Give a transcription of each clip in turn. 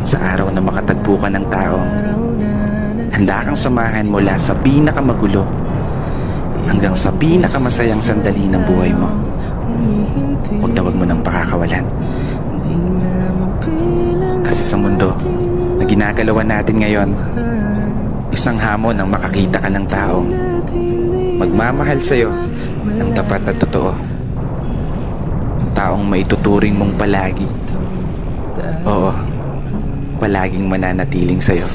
Sa araw na makatagpo ka ng taong handa kang samahan mula sa pinakamagulo hanggang sa pinakamasayang sandali ng buhay mo. Huwag na huwag mo nang pakakawalan. Kasi sa mundo na ginagalawan natin ngayon, isang hamon ang makakita ka ng taong magmamahal sa'yo ng tapat at totoo. Taong maituturing mong palagi. Oo, palaging mananatiling sa'yo.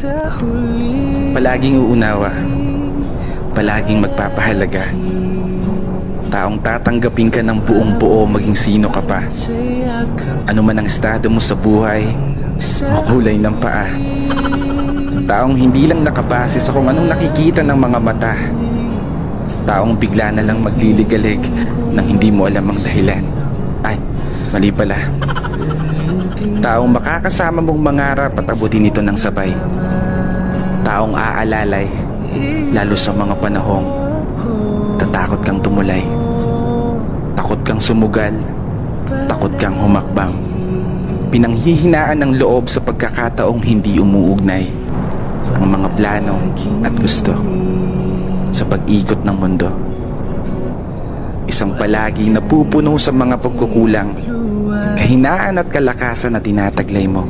Palaging uunawa. Palaging magpapahalaga. Taong tatanggapin ka ng buong buo maging sino ka pa. Ano man ang estado mo sa buhay o kulay ng paa. Taong hindi lang nakabase sa kung anong nakikita ng mga mata. Taong bigla na lang magliligalig nang hindi mo alam ang dahilan. Ay, mali pala. Taong makakasama mong mangarap at abutin ito ng sabay. Taong aalalay lalo sa mga panahong tatakot kang tumulay. Takot kang sumugal. Takot kang humakbang. Pinanghihinaan ng loob sa pagkakataong hindi umuugnay ang mga plano at gusto sa pag-ikot ng mundo. Isang palagi napupuno sa mga pagkukulang, kahinaan at kalakasan na tinataglay mo.